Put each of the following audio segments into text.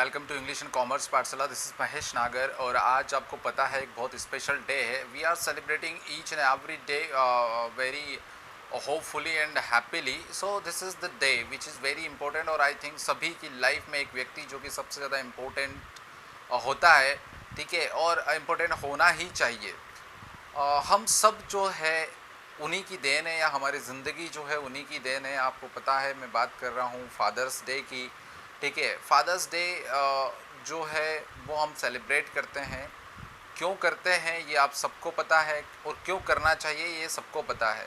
Welcome to English and commerce Pathshala. This is Mahesh Nagar और आज आपको पता है एक बहुत स्पेशल डे है। We are celebrating each and every day very hopefully and happily. So this is the day which is very important और I think सभी की लाइफ में एक व्यक्ति जो कि सबसे ज़्यादा इम्पोर्टेंट होता है, ठीक है, और इम्पोर्टेंट होना ही चाहिए। हम सब जो है उन्हीं की देन है या हमारी ज़िंदगी जो है उन्हीं की देन है। आपको पता है मैं बात कर रहा हूँ फादर्स डे की, ठीक है। फादर्स डे जो है वो हम सेलिब्रेट करते हैं। क्यों करते हैं ये आप सबको पता है और क्यों करना चाहिए ये सबको पता है।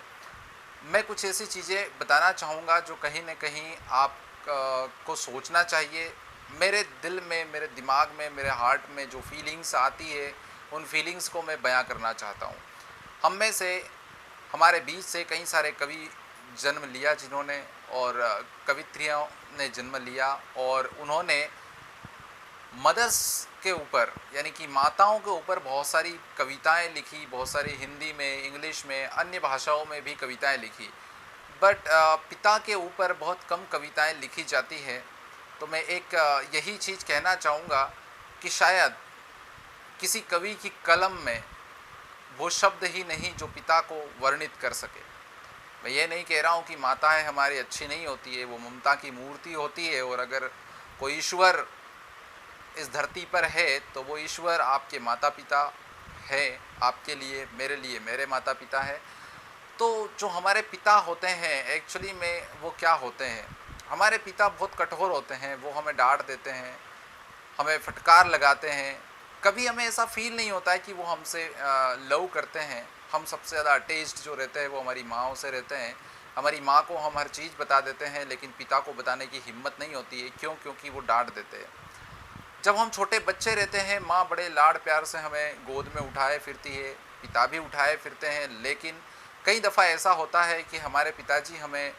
मैं कुछ ऐसी चीज़ें बताना चाहूँगा जो कहीं न कहीं आप को सोचना चाहिए। मेरे दिल में, मेरे दिमाग में, मेरे हार्ट में जो फीलिंग्स आती है उन फीलिंग्स को मैं बयां करना चाहता हूँ। हम में से, हमारे बीच से कई सारे कवि जन्म लिया जिन्होंने, और कवित्रियों ने जन्म लिया और उन्होंने मदर्स के ऊपर यानी कि माताओं के ऊपर बहुत सारी कविताएं लिखी, बहुत सारी हिंदी में, इंग्लिश में, अन्य भाषाओं में भी कविताएं लिखी। बट पिता के ऊपर बहुत कम कविताएं लिखी जाती है। तो मैं एक यही चीज़ कहना चाहूँगा कि शायद किसी कवि की कलम में वो शब्द ही नहीं जो पिता को वर्णित कर सके। मैं ये नहीं कह रहा हूँ कि माताएं हमारी अच्छी नहीं होती है, वो ममता की मूर्ति होती है, और अगर कोई ईश्वर इस धरती पर है तो वो ईश्वर आपके माता पिता है, आपके लिए, मेरे माता पिता है। तो जो हमारे पिता होते हैं एक्चुअली में वो क्या होते हैं, हमारे पिता बहुत कठोर होते हैं। वो हमें डांट देते हैं, हमें फटकार लगाते हैं। कभी हमें ऐसा फील नहीं होता है कि वो हमसे लव करते हैं। हम सबसे ज़्यादा अटैच्ड जो रहते हैं वो हमारी माँओं से रहते हैं। हमारी माँ को हम हर चीज़ बता देते हैं, लेकिन पिता को बताने की हिम्मत नहीं होती है। क्यों? क्योंकि वो डांट देते हैं। जब हम छोटे बच्चे रहते हैं माँ बड़े लाड़ प्यार से हमें गोद में उठाए फिरती है, पिता भी उठाए फिरते हैं, लेकिन कई दफ़ा ऐसा होता है कि हमारे पिताजी हमें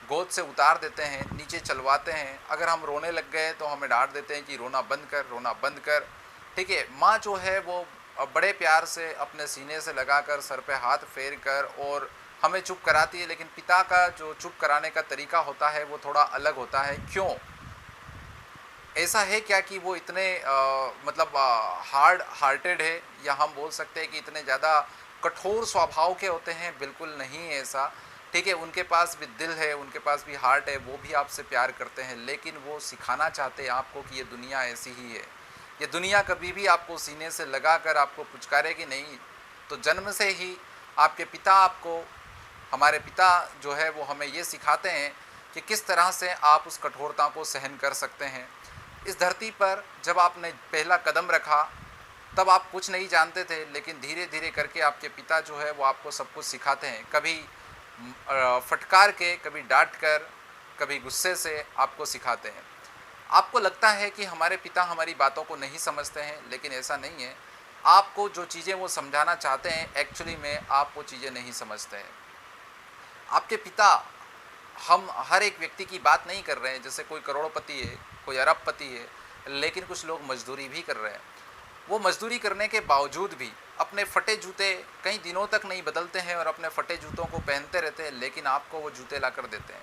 गोद से उतार देते हैं, नीचे चलवाते हैं। अगर हम रोने लग गए तो हमें डांट देते हैं कि रोना बंद कर, रोना बंद कर, ठीक है। माँ जो है वो बड़े प्यार से अपने सीने से लगाकर, सर पे हाथ फेर कर और हमें चुप कराती है। लेकिन पिता का जो चुप कराने का तरीका होता है वो थोड़ा अलग होता है। क्यों? ऐसा है क्या कि वो इतने मतलब हार्ड हार्टेड है, या हम बोल सकते हैं कि इतने ज़्यादा कठोर स्वभाव के होते हैं? बिल्कुल नहीं है ऐसा, ठीक है। उनके पास भी दिल है, उनके पास भी हार्ट है, वो भी आपसे प्यार करते हैं, लेकिन वो सिखाना चाहते हैं आपको कि ये दुनिया ऐसी ही है। ये दुनिया कभी भी आपको सीने से लगा कर आपको पुचकारेगी नहीं। तो जन्म से ही आपके पिता आपको, हमारे पिता जो है वो हमें ये सिखाते हैं कि किस तरह से आप उस कठोरता को सहन कर सकते हैं। इस धरती पर जब आपने पहला कदम रखा तब आप कुछ नहीं जानते थे, लेकिन धीरे धीरे करके आपके पिता जो है वो आपको सब कुछ सिखाते हैं। कभी फटकार के, कभी डांट कर, कभी गुस्से से आपको सिखाते हैं। आपको लगता है कि हमारे पिता हमारी बातों को नहीं समझते हैं, लेकिन ऐसा नहीं है। आपको जो चीज़ें वो समझाना चाहते हैं एक्चुअली में आप वो चीज़ें नहीं समझते हैं। आपके पिता, हम हर एक व्यक्ति की बात नहीं कर रहे हैं। जैसे कोई करोड़पति है, कोई अरबपति है, लेकिन कुछ लोग मजदूरी भी कर रहे हैं। वो मजदूरी करने के बावजूद भी अपने फटे जूते कई दिनों तक नहीं बदलते हैं और अपने फटे जूतों को पहनते रहते हैं, लेकिन आपको वो जूते ला कर देते हैं।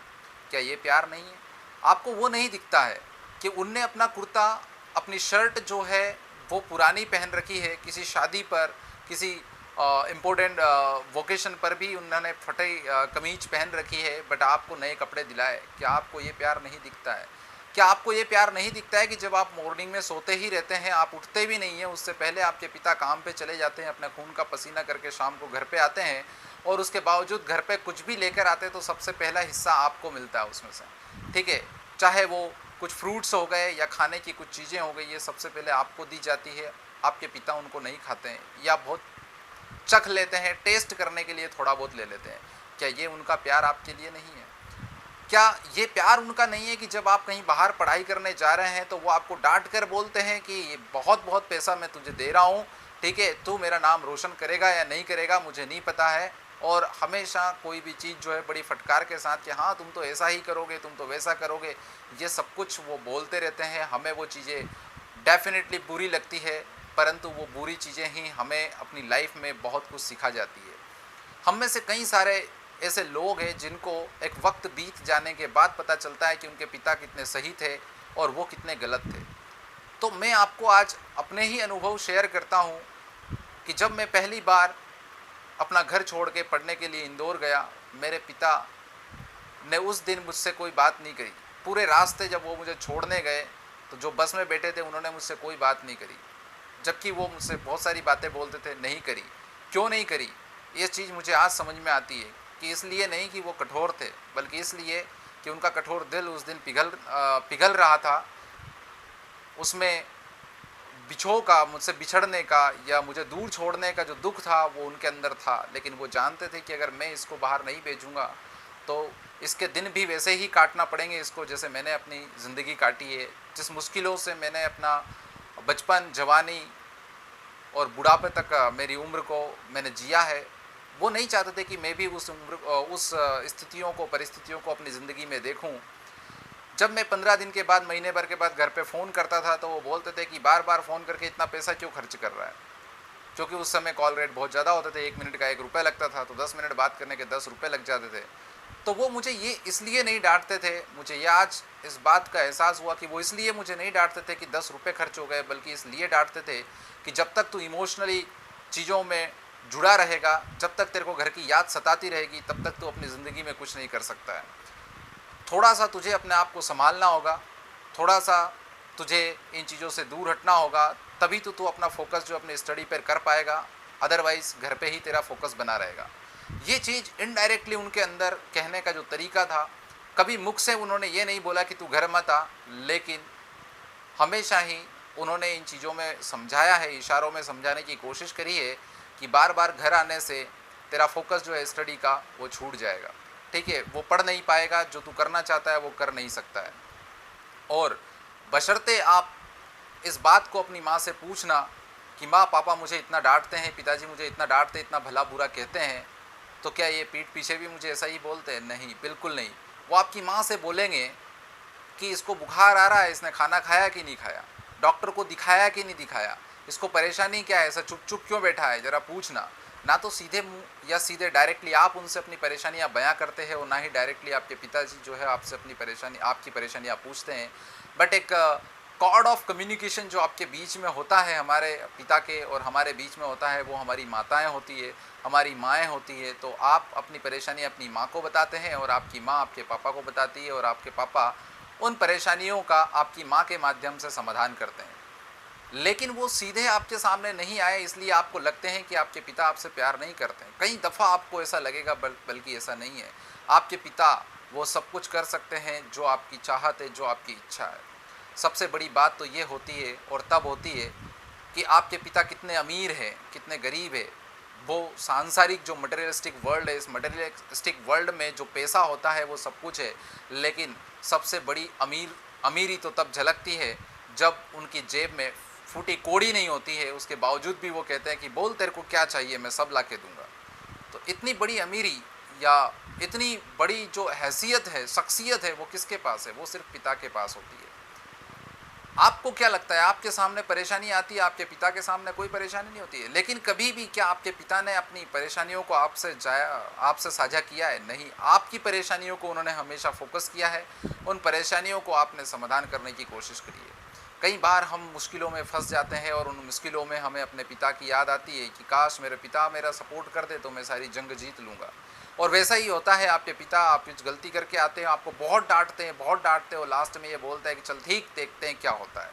क्या ये प्यार नहीं है? आपको वो नहीं दिखता है कि उनने अपना कुर्ता, अपनी शर्ट जो है वो पुरानी पहन रखी है, किसी शादी पर, किसी इम्पोर्टेंट वोकेशन पर भी उन्होंने फटे कमीज पहन रखी है, बट आपको नए कपड़े दिलाए। क्या आपको ये प्यार नहीं दिखता है? क्या आपको ये प्यार नहीं दिखता है कि जब आप मॉर्निंग में सोते ही रहते हैं, आप उठते भी नहीं हैं, उससे पहले आपके पिता काम पे चले जाते हैं, अपना खून का पसीना करके शाम को घर पे आते हैं, और उसके बावजूद घर पे कुछ भी लेकर आते हैं तो सबसे पहला हिस्सा आपको मिलता है उसमें से, ठीक है। चाहे वो कुछ फ्रूट्स हो गए या खाने की कुछ चीज़ें हो गई, ये सबसे पहले आपको दी जाती है। आपके पिता उनको नहीं खाते हैं, या बहुत चख लेते हैं, टेस्ट करने के लिए थोड़ा बहुत ले लेते हैं। क्या ये उनका प्यार आपके लिए नहीं है? क्या ये प्यार उनका नहीं है कि जब आप कहीं बाहर पढ़ाई करने जा रहे हैं तो वो आपको डांट कर बोलते हैं कि ये बहुत बहुत पैसा मैं तुझे दे रहा हूँ, ठीक है, तू मेरा नाम रोशन करेगा या नहीं करेगा मुझे नहीं पता है। और हमेशा कोई भी चीज़ जो है बड़ी फटकार के साथ कि हाँ तुम तो ऐसा ही करोगे, तुम तो वैसा करोगे, ये सब कुछ वो बोलते रहते हैं। हमें वो चीज़ें डेफिनेटली बुरी लगती है, परंतु वो बुरी चीज़ें ही हमें अपनी लाइफ में बहुत कुछ सिखा जाती है। हम में से कई सारे ऐसे लोग हैं जिनको एक वक्त बीत जाने के बाद पता चलता है कि उनके पिता कितने सही थे और वो कितने गलत थे। तो मैं आपको आज अपने ही अनुभव शेयर करता हूँ कि जब मैं पहली बार अपना घर छोड़ के पढ़ने के लिए इंदौर गया, मेरे पिता ने उस दिन मुझसे कोई बात नहीं करी। पूरे रास्ते जब वो मुझे छोड़ने गए तो जो बस में बैठे थे उन्होंने मुझसे कोई बात नहीं करी, जबकि वो मुझसे बहुत सारी बातें बोलते थे, नहीं करी। क्यों नहीं करी, ये चीज़ मुझे आज समझ में आती है कि इसलिए नहीं कि वो कठोर थे, बल्कि इसलिए कि उनका कठोर दिल उस दिन पिघल रहा था। उसमें बिछो का, मुझसे बिछड़ने का या मुझे दूर छोड़ने का जो दुख था वो उनके अंदर था, लेकिन वो जानते थे कि अगर मैं इसको बाहर नहीं भेजूँगा तो इसके दिन भी वैसे ही काटना पड़ेंगे इसको, जैसे मैंने अपनी ज़िंदगी काटी है। जिस मुश्किलों से मैंने अपना बचपन, जवानी और बुढ़ापे तक मेरी उम्र को मैंने जिया है, वो नहीं चाहते थे कि मैं भी उस स्थितियों को, परिस्थितियों को अपनी ज़िंदगी में देखूं। जब मैं 15 दिन के बाद, महीने भर के बाद घर पे फ़ोन करता था तो वो बोलते थे कि बार बार फ़ोन करके इतना पैसा क्यों खर्च कर रहा है, क्योंकि उस समय कॉल रेट बहुत ज़्यादा होते थे, 1 मिनट का 1 रुपये लगता था, तो 10 मिनट बात करने के 10 रुपये लग जाते थे। तो वो मुझे ये इसलिए नहीं डांटते थे, मुझे ये आज इस बात का एहसास हुआ कि वो इसलिए मुझे नहीं डांटते थे कि 10 रुपये खर्च हो गए, बल्कि इसलिए डांटते थे कि जब तक तू इमोशनली चीज़ों में जुड़ा रहेगा, जब तक तेरे को घर की याद सताती रहेगी, तब तक तू अपनी ज़िंदगी में कुछ नहीं कर सकता है। थोड़ा सा तुझे अपने आप को संभालना होगा, थोड़ा सा तुझे इन चीज़ों से दूर हटना होगा, तभी तो तू अपना फोकस जो अपनी स्टडी पर कर पाएगा, अदरवाइज़ घर पे ही तेरा फोकस बना रहेगा। ये चीज़ इनडायरेक्टली उनके अंदर कहने का जो तरीका था, कभी मुख से उन्होंने ये नहीं बोला कि तू घर मत आ, लेकिन हमेशा ही उन्होंने इन चीज़ों में समझाया है, इशारों में समझाने की कोशिश करी है कि बार बार घर आने से तेरा फोकस जो है स्टडी का वो छूट जाएगा, ठीक है, वो पढ़ नहीं पाएगा, जो तू करना चाहता है वो कर नहीं सकता है। और बशर्ते आप इस बात को अपनी माँ से पूछना कि माँ पापा मुझे इतना डांटते हैं, पिताजी मुझे इतना डांटते, इतना भला बुरा कहते हैं, तो क्या ये पीठ पीछे भी मुझे ऐसा ही बोलते हैं? नहीं, बिल्कुल नहीं। वो आपकी माँ से बोलेंगे कि इसको बुखार आ रहा है, इसने खाना खाया कि नहीं खाया, डॉक्टर को दिखाया कि नहीं दिखाया, इसको परेशानी क्या है, ऐसा चुप चुप क्यों बैठा है, ज़रा पूछना। ना तो सीधे मुँह या सीधे डायरेक्टली आप उनसे अपनी परेशानियाँ बयां करते हैं, और ना ही डायरेक्टली आपके पिताजी जो है आपसे अपनी परेशानी, आपकी परेशानियाँ पूछते हैं। बट एक कॉर्ड ऑफ कम्युनिकेशन जो आपके बीच में होता है, हमारे पिता के और हमारे बीच में होता है, वो हमारी माताएं होती है, हमारी माएँ होती है। तो आप अपनी परेशानी अपनी माँ को बताते हैं और आपकी माँ आपके पापा को बताती है, और आपके पापा उन परेशानियों का आपकी माँ के माध्यम से समाधान करते हैं। लेकिन वो सीधे आपके सामने नहीं आए, इसलिए आपको लगते हैं कि आपके पिता आपसे प्यार नहीं करते हैं। कई दफ़ा आपको ऐसा लगेगा, बल्कि ऐसा नहीं है। आपके पिता वो सब कुछ कर सकते हैं जो आपकी चाहत है, जो आपकी इच्छा है। सबसे बड़ी बात तो ये होती है, और तब होती है कि आपके पिता कितने अमीर हैं, कितने गरीब है। वो सांसारिक जो मटेरियलिस्टिक वर्ल्ड है, इस मटेरियलिस्टिक वर्ल्ड में जो पैसा होता है वो सब कुछ है, लेकिन सबसे बड़ी अमीरी तो तब झलकती है जब उनकी जेब में फूटी कौड़ी नहीं होती है। उसके बावजूद भी वो कहते हैं कि बोल तेरे को क्या चाहिए, मैं सब ला के दूँगा। तो इतनी बड़ी अमीरी या इतनी बड़ी जो हैसियत है, शख्सियत है, वो किसके पास है? वो सिर्फ पिता के पास होती है। आपको क्या लगता है, आपके सामने परेशानी आती है, आपके पिता के सामने कोई परेशानी नहीं होती है, लेकिन कभी भी क्या आपके पिता ने अपनी परेशानियों को आपसे साझा किया है? नहीं। आपकी परेशानियों को उन्होंने हमेशा फोकस किया है, उन परेशानियों को आपने समाधान करने की कोशिश करी है। कई बार हम मुश्किलों में फंस जाते हैं, और उन मुश्किलों में हमें अपने पिता की याद आती है कि काश मेरे पिता मेरा सपोर्ट कर दे तो मैं सारी जंग जीत लूँगा। और वैसा ही होता है, आपके पिता आप कुछ गलती करके आते हैं, आपको बहुत डांटते हैं, बहुत डांटते हो, लास्ट में ये बोलते हैं कि चल ठीक, देखते हैं क्या होता है,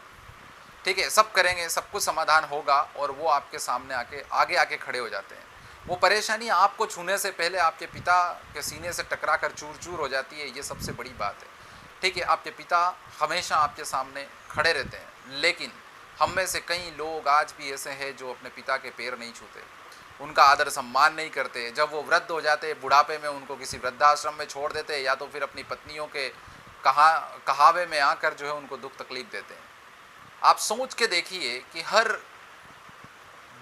ठीक है, सब करेंगे, सब कुछ समाधान होगा, और वो आपके सामने आगे आके खड़े हो जाते हैं। वो परेशानी आपको छूने से पहले आपके पिता के सीने से टकरा कर चूर चूर हो जाती है। ये सबसे बड़ी बात है, ठीक है। आपके पिता हमेशा आपके सामने खड़े रहते हैं, लेकिन हम में से कई लोग आज भी ऐसे हैं जो अपने पिता के पैर नहीं छूते, उनका आदर सम्मान नहीं करते। जब वो वृद्ध हो जाते, बुढ़ापे में उनको किसी वृद्धाश्रम में छोड़ देते, या तो फिर अपनी पत्नियों के कहावे में आकर जो है उनको दुख तकलीफ देते हैं। आप सोच के देखिए कि हर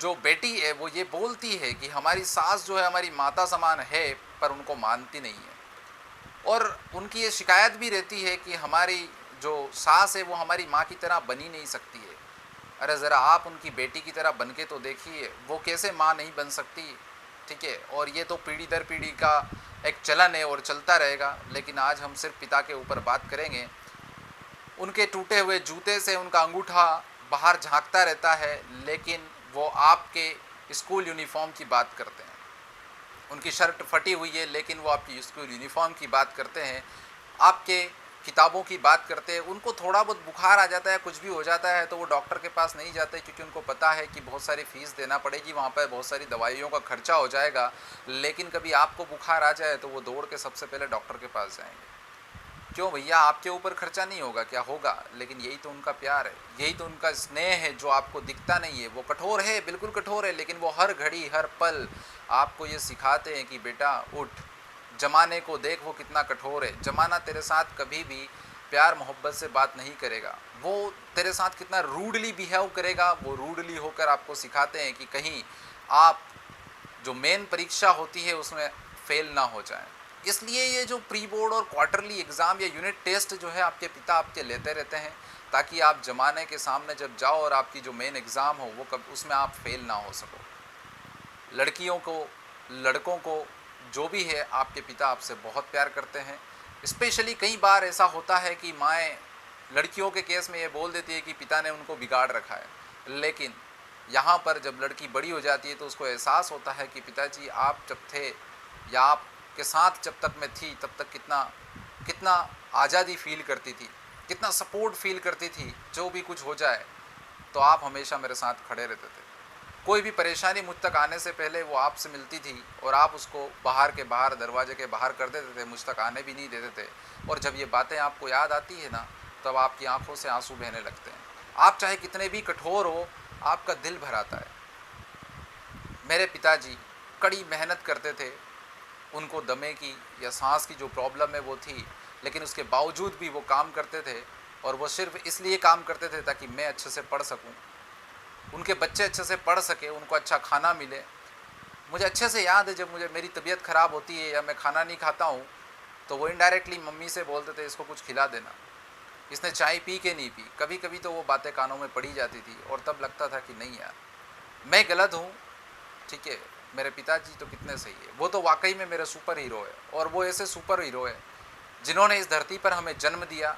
जो बेटी है वो ये बोलती है कि हमारी सास जो है हमारी माता समान है, पर उनको मानती नहीं है। और उनकी ये शिकायत भी रहती है कि हमारी जो सास है वो हमारी माँ की तरह बनी नहीं सकती है। अरे ज़रा आप उनकी बेटी की तरह बन के तो देखिए, वो कैसे माँ नहीं बन सकती, ठीक है। और ये तो पीढ़ी दर पीढ़ी का एक चलन है और चलता रहेगा। लेकिन आज हम सिर्फ पिता के ऊपर बात करेंगे। उनके टूटे हुए जूते से उनका अंगूठा बाहर झांकता रहता है, लेकिन वो आपके स्कूल यूनिफॉर्म की बात करते हैं। उनकी शर्ट फटी हुई है लेकिन वो आपकी स्कूल यूनिफॉर्म की बात करते हैं, आपके किताबों की बात करते हैं। उनको थोड़ा बहुत बुखार आ जाता है, कुछ भी हो जाता है, तो वो डॉक्टर के पास नहीं जाते, क्योंकि उनको पता है कि बहुत सारी फ़ीस देना पड़ेगी, वहाँ पर बहुत सारी दवाइयों का खर्चा हो जाएगा। लेकिन कभी आपको बुखार आ जाए तो वो दौड़ के सबसे पहले डॉक्टर के पास जाएंगे। क्यों भैया, आपके ऊपर खर्चा नहीं होगा क्या? होगा, लेकिन यही तो उनका प्यार है, यही तो उनका स्नेह है जो आपको दिखता नहीं है। वो कठोर है, बिल्कुल कठोर है, लेकिन वो हर घड़ी हर पल आपको ये सिखाते हैं कि बेटा उठ, जमाने को देख वो कितना कठोर है। जमाना तेरे साथ कभी भी प्यार मोहब्बत से बात नहीं करेगा, वो तेरे साथ कितना रूडली बिहेव करेगा। वो रूडली होकर आपको सिखाते हैं कि कहीं आप जो मेन परीक्षा होती है उसमें फेल ना हो जाए। इसलिए ये जो प्री बोर्ड और क्वार्टरली एग्ज़ाम या यूनिट टेस्ट जो है आपके पिता आपके लेते रहते हैं, ताकि आप ज़माने के सामने जब जाओ और आपकी जो मेन एग्ज़ाम हो वो कब उसमें आप फेल ना हो सको। लड़कियों को, लड़कों को, जो भी है, आपके पिता आपसे बहुत प्यार करते हैं। स्पेशली कई बार ऐसा होता है कि माएँ लड़कियों के केस में ये बोल देती है कि पिता ने उनको बिगाड़ रखा है, लेकिन यहाँ पर जब लड़की बड़ी हो जाती है तो उसको एहसास होता है कि पिताजी आप जब थे या आपके साथ जब तक मैं थी तब तक कितना कितना आज़ादी फील करती थी, कितना सपोर्ट फील करती थी। जो भी कुछ हो जाए तो आप हमेशा मेरे साथ खड़े रहते थे। कोई भी परेशानी मुझ तक आने से पहले वो आपसे मिलती थी और आप उसको बाहर के बाहर, दरवाजे के बाहर कर देते थे, मुझ तक आने भी नहीं देते थे। और जब ये बातें आपको याद आती है ना, तब आपकी आंखों से आंसू बहने लगते हैं। आप चाहे कितने भी कठोर हो, आपका दिल भर आता है। मेरे पिताजी कड़ी मेहनत करते थे, उनको दमे की या सांस की जो प्रॉब्लम है वो थी, लेकिन उसके बावजूद भी वो काम करते थे। और वो सिर्फ इसलिए काम करते थे ताकि मैं अच्छे से पढ़ सकूं, उनके बच्चे अच्छे से पढ़ सके, उनको अच्छा खाना मिले। मुझे अच्छे से याद है जब मुझे मेरी तबीयत ख़राब होती है या मैं खाना नहीं खाता हूँ, तो वो इनडायरेक्टली मम्मी से बोलते थे इसको कुछ खिला देना, इसने चाय पी के नहीं पी। कभी कभी तो वो बातें कानों में पड़ी जाती थी और तब लगता था कि नहीं यार, मैं गलत हूँ, ठीक है, मेरे पिताजी तो कितने सही है। वो तो वाकई में मेरे सुपर हीरो है, और वो ऐसे सुपर हीरो है जिन्होंने इस धरती पर हमें जन्म दिया,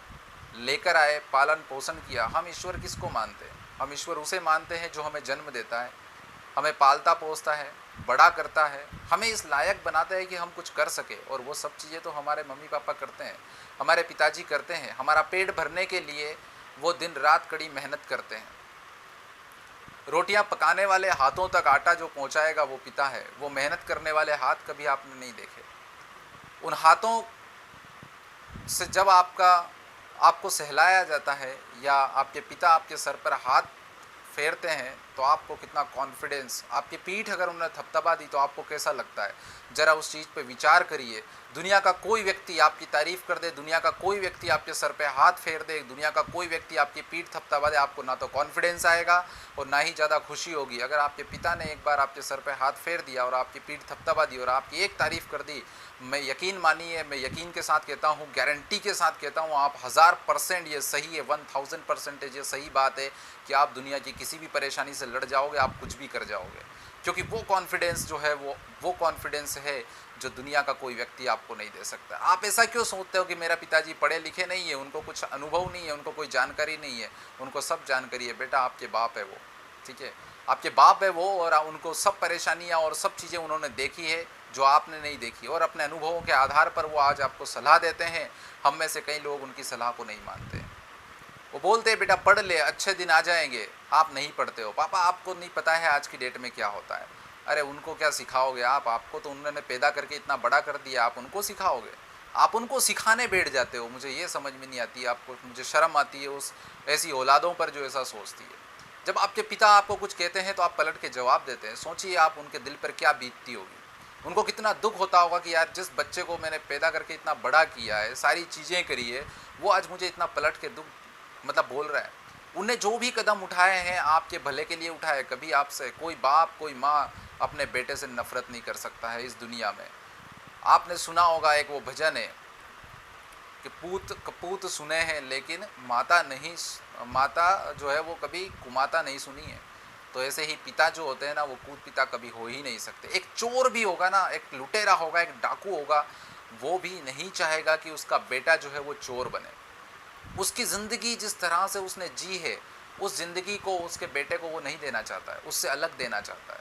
लेकर आए, पालन पोषण किया। हम ईश्वर किसको मानते हैं? हम ईश्वर उसे मानते हैं जो हमें जन्म देता है, हमें पालता पोसता है, बड़ा करता है, हमें इस लायक बनाता है कि हम कुछ कर सके। और वो सब चीज़ें तो हमारे मम्मी पापा करते हैं, हमारे पिताजी करते हैं। हमारा पेट भरने के लिए वो दिन रात कड़ी मेहनत करते हैं। रोटियां पकाने वाले हाथों तक आटा जो पहुंचाएगा वो पिता है। वो मेहनत करने वाले हाथ कभी आपने नहीं देखे। उन हाथों से जब आपको सहलाया जाता है या आपके पिता आपके सर पर हाथ फेरते हैं, तो आपको कितना कॉन्फिडेंस, आपकी पीठ अगर उन्होंने थपथपा दी तो आपको कैसा लगता है? ज़रा उस चीज़ पे विचार करिए। दुनिया का कोई व्यक्ति आपकी तारीफ़ कर दे, दुनिया का कोई व्यक्ति आपके सर पे हाथ फेर दे, दुनिया का कोई व्यक्ति आपकी पीठ थपथपा दे, आपको ना तो कॉन्फिडेंस आएगा और ना ही ज़्यादा खुशी होगी। अगर आपके पिता ने एक बार आपके सर पे हाथ फेर दिया और आपकी पीठ थपथपा दी और आपकी एक तारीफ़ कर दी, मैं यकीन मानिए, मैं यकीन के साथ कहता हूँ, गारंटी के साथ कहता हूँ, आप 1000% ये सही है, 1000% ये सही बात है कि आप दुनिया की किसी भी परेशानी से लड़ जाओगे, आप कुछ भी कर जाओगे। क्योंकि वो कॉन्फिडेंस जो है वो कॉन्फिडेंस है जो दुनिया का कोई व्यक्ति आपको नहीं दे सकता। आप ऐसा क्यों सोचते हो कि मेरा पिताजी पढ़े लिखे नहीं है, उनको कुछ अनुभव नहीं है, उनको कोई जानकारी नहीं है? उनको सब जानकारी है बेटा, आपके बाप है वो, ठीक है, आपके बाप है वो, और उनको सब परेशानियां और सब चीज़ें उन्होंने देखी है जो आपने नहीं देखी, और अपने अनुभवों के आधार पर वो आज आपको सलाह देते हैं। हम में से कई लोग उनकी सलाह को नहीं मानते। वो बोलते हैं बेटा पढ़ ले, अच्छे दिन आ जाएंगे। आप नहीं पढ़ते हो। पापा आपको नहीं पता है आज की डेट में क्या होता है। अरे उनको क्या सिखाओगे आप? आपको तो उन्होंने पैदा करके इतना बड़ा कर दिया, आप उनको सिखाओगे? आप उनको सिखाने बैठ जाते हो। मुझे ये समझ में नहीं आती, आपको, मुझे शर्म आती है उस ऐसी औलादों पर जो ऐसा सोचती है। जब आपके पिता आपको कुछ कहते हैं तो आप पलट के जवाब देते हैं। सोचिए आप उनके दिल पर क्या बीतती होगी, उनको कितना दुख होता होगा कि यार जिस बच्चे को मैंने पैदा करके इतना बड़ा किया है, सारी चीज़ें करी है, वो आज मुझे इतना पलट के दुख मतलब बोल रहा है। उनने जो भी कदम उठाए हैं आपके भले के लिए उठाए। कभी आपसे कोई बाप कोई माँ अपने बेटे से नफरत नहीं कर सकता है इस दुनिया में। आपने सुना होगा एक वो भजन है कि पूत कपूत सुने हैं लेकिन माता नहीं, माता जो है वो कभी कुमाता नहीं सुनी है। तो ऐसे ही पिता जो होते हैं ना, वो कूद पिता कभी हो ही नहीं सकते। एक चोर भी होगा ना, एक लुटेरा होगा, एक डाकू होगा, वो भी नहीं चाहेगा कि उसका बेटा जो है वो चोर बने। उसकी ज़िंदगी जिस तरह से उसने जी है उस ज़िंदगी को उसके बेटे को वो नहीं देना चाहता है, उससे अलग देना चाहता है,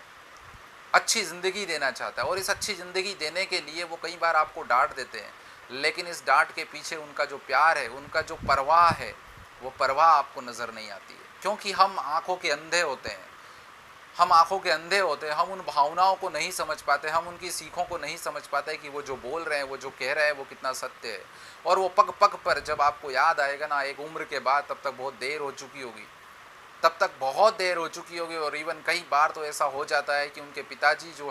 अच्छी ज़िंदगी देना चाहता है। और इस अच्छी ज़िंदगी देने के लिए वो कई बार आपको डांट देते हैं, लेकिन इस डांट के पीछे उनका जो प्यार है, उनका जो परवाह है, वो परवाह आपको नज़र नहीं आती है, क्योंकि हम आँखों के अंधे होते हैं। हम आँखों के अंधे होते हैं, हम उन भावनाओं को नहीं समझ पाते, हम उनकी सीखों को नहीं समझ पाते कि वो जो बोल रहे हैं, वो जो कह रहे हैं, वो कितना सत्य है। और वो पग पग पर जब आपको याद आएगा ना, एक उम्र के बाद, तब तक बहुत देर हो चुकी होगी, तब तक बहुत देर हो चुकी होगी। और इवन कई बार तो ऐसा हो जाता है कि उनके पिताजी जो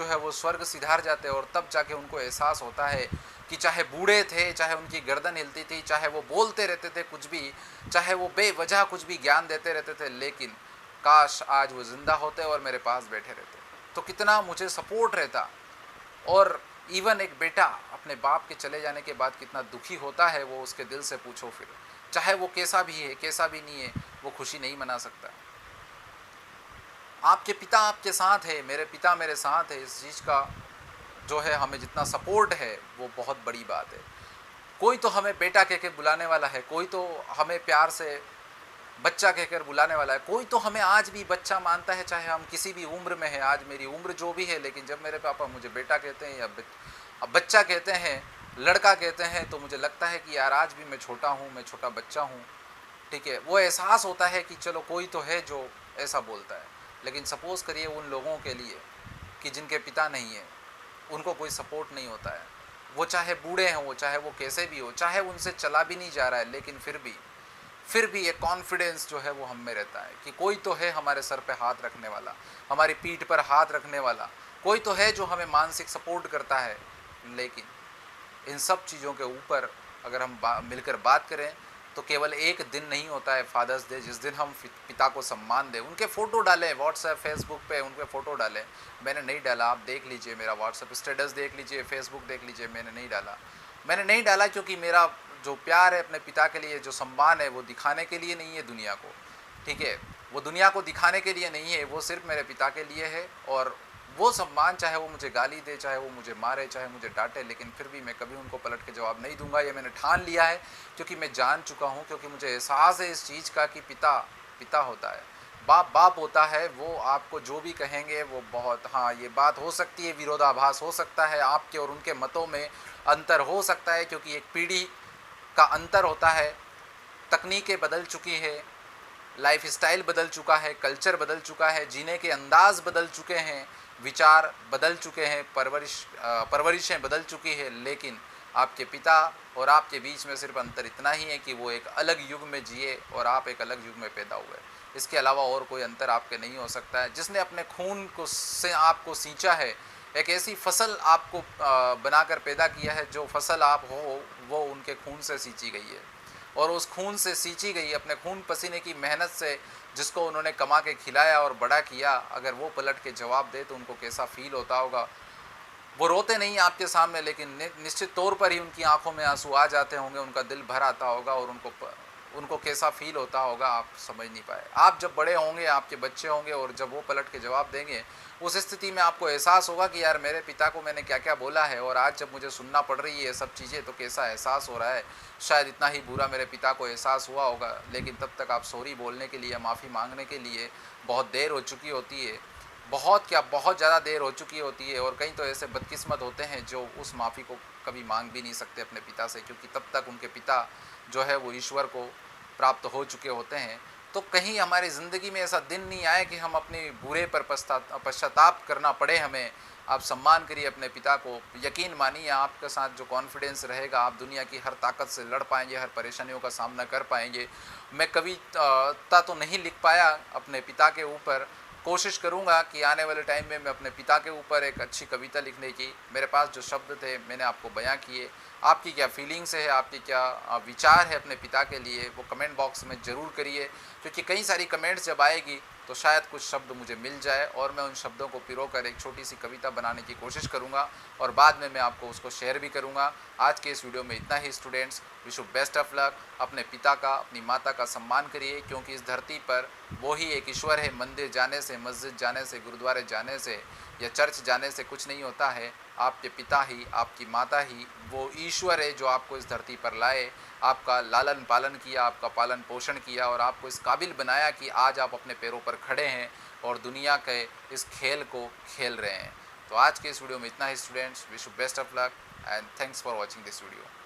है वो स्वर्ग सिधार जाते हैं, और तब जाके उनको एहसास होता है कि चाहे बूढ़े थे, चाहे उनकी गर्दन हिलती थी, चाहे वो बोलते रहते थे कुछ भी, चाहे वो बेवजह कुछ भी ज्ञान देते रहते थे, लेकिन काश आज वो ज़िंदा होते और मेरे पास बैठे रहते, तो कितना मुझे सपोर्ट रहता। और इवन एक बेटा अपने बाप के चले जाने के बाद कितना दुखी होता है, वो उसके दिल से पूछो फिर, चाहे वो कैसा भी है, कैसा भी नहीं है, वो खुशी नहीं मना सकता। आपके पिता आपके साथ है, मेरे पिता मेरे साथ है, इस चीज़ का जो है हमें जितना सपोर्ट है वो बहुत बड़ी बात है। कोई तो हमें बेटा कह के बुलाने वाला है, कोई तो हमें प्यार से बच्चा कहकर बुलाने वाला है, कोई तो हमें आज भी बच्चा मानता है, चाहे हम किसी भी उम्र में हैं। आज मेरी उम्र जो भी है, लेकिन जब मेरे पापा मुझे बेटा कहते हैं या बच्चा कहते हैं, लड़का कहते हैं, तो मुझे लगता है कि यार आज भी मैं छोटा हूँ, मैं छोटा बच्चा हूँ। ठीक है, वो एहसास होता है कि चलो कोई तो है जो ऐसा बोलता है। लेकिन सपोज़ करिए उन लोगों के लिए कि जिनके पिता नहीं है, उनको कोई सपोर्ट नहीं होता है, वो चाहे बूढ़े हों, वो चाहे वो कैसे भी हो, चाहे उनसे चला भी नहीं जा रहा है, लेकिन फिर भी एक कॉन्फिडेंस जो है वो हम में रहता है कि कोई तो है हमारे सर पे हाथ रखने वाला, हमारी पीठ पर हाथ रखने वाला, कोई तो है जो हमें मानसिक सपोर्ट करता है। लेकिन इन सब चीज़ों के ऊपर अगर हम मिलकर बात करें, तो केवल एक दिन नहीं होता है फादर्स डे जिस दिन हम पिता को सम्मान दें, उनके फ़ोटो डालें व्हाट्सएप फेसबुक पे, उनके फ़ोटो डालें। मैंने नहीं डाला, आप देख लीजिए, मेरा व्हाट्सएप स्टेटस देख लीजिए, फेसबुक देख लीजिए, मैंने नहीं डाला क्योंकि मेरा जो प्यार है अपने पिता के लिए, जो सम्मान है, वो दिखाने के लिए नहीं है दुनिया को। ठीक है, वो दुनिया को दिखाने के लिए नहीं है, वो सिर्फ मेरे पिता के लिए है। और वो सम्मान, चाहे वो मुझे गाली दे, चाहे वो मुझे मारे, चाहे मुझे डांटे, लेकिन फिर भी मैं कभी उनको पलट के जवाब नहीं दूंगा। ये मैंने ठान लिया है, क्योंकि मैं जान चुका हूँ, क्योंकि मुझे एहसास है इस चीज़ का कि पिता पिता होता है, बाप बाप होता है। वो आपको जो भी कहेंगे वो बहुत, हाँ ये बात हो सकती है, विरोधाभास हो सकता है, आपके और उनके मतों में अंतर हो सकता है, क्योंकि एक पीढ़ी का अंतर होता है, तकनीकें बदल चुकी है, लाइफ स्टाइल बदल चुका है, कल्चर बदल चुका है, जीने के अंदाज बदल चुके हैं, विचार बदल चुके हैं, परवरिशें बदल चुकी है। लेकिन आपके पिता और आपके बीच में सिर्फ अंतर इतना ही है कि वो एक अलग युग में जिए और आप एक अलग युग में पैदा हुए। इसके अलावा और कोई अंतर आपके नहीं हो सकता है। जिसने अपने खून को से आपको सींचा है, एक ऐसी फसल आपको बनाकर पैदा किया है, जो फसल आप हो वो उनके खून से सींची गई है। और उस खून से सींची गई, अपने खून पसीने की मेहनत से जिसको उन्होंने कमा के खिलाया और बड़ा किया, अगर वो पलट के जवाब दे तो उनको कैसा फील होता होगा। वो रोते नहीं आपके सामने, लेकिन निश्चित तौर पर ही उनकी आंखों में आंसू आ जाते होंगे, उनका दिल भर आता होगा, और उनको कैसा फील होता होगा आप समझ नहीं पाए। आप जब बड़े होंगे, आपके बच्चे होंगे, और जब वो पलट के जवाब देंगे, उस स्थिति में आपको एहसास होगा कि यार मेरे पिता को मैंने क्या क्या बोला है, और आज जब मुझे सुनना पड़ रही है ये सब चीज़ें, तो कैसा एहसास हो रहा है। शायद इतना ही बुरा मेरे पिता को एहसास हुआ होगा, लेकिन तब तक आप सॉरी बोलने के लिए, माफ़ी मांगने के लिए बहुत देर हो चुकी होती है, बहुत ज़्यादा देर हो चुकी होती है। और कई तो ऐसे बदकिस्मत होते हैं जो उस माफ़ी को कभी मांग भी नहीं सकते अपने पिता से, क्योंकि तब तक उनके पिता जो है वो ईश्वर को प्राप्त हो चुके होते हैं। तो कहीं हमारी ज़िंदगी में ऐसा दिन नहीं आए कि हम अपने बुरे पर पश्चाताप करना पड़े हमें। आप सम्मान करिए अपने पिता को, यकीन मानिए आपके साथ जो कॉन्फिडेंस रहेगा, आप दुनिया की हर ताकत से लड़ पाएंगे, हर परेशानियों का सामना कर पाएंगे। मैं कविता तो नहीं लिख पाया अपने पिता के ऊपर, कोशिश करूंगा कि आने वाले टाइम में मैं अपने पिता के ऊपर एक अच्छी कविता लिखने की, मेरे पास जो शब्द थे मैंने आपको बयां किए। आपकी क्या फीलिंग्स है, आपकी क्या विचार है अपने पिता के लिए, वो कमेंट बॉक्स में ज़रूर करिए, क्योंकि कई सारी कमेंट्स जब आएगी तो शायद कुछ शब्द मुझे मिल जाए, और मैं उन शब्दों को पिरोकर एक छोटी सी कविता बनाने की कोशिश करूंगा, और बाद में मैं आपको उसको शेयर भी करूंगा। आज के इस वीडियो में इतना ही students. Wish you best of luck. अपने पिता का, अपनी माता का सम्मान करिए, क्योंकि इस धरती पर वो ही एक ईश्वर है। मंदिर जाने से, मस्जिद जाने से, गुरुद्वारे जाने से या चर्च जाने से कुछ नहीं होता है। आपके पिता ही, आपकी माता ही वो ईश्वर है जो आपको इस धरती पर लाए, आपका लालन पालन किया, आपका पालन पोषण किया और आपको इस काबिल बनाया कि आज आप अपने पैरों पर खड़े हैं और दुनिया के इस खेल को खेल रहे हैं। तो आज के इस वीडियो में इतना ही students. Wish you best of luck and thanks for watching this video.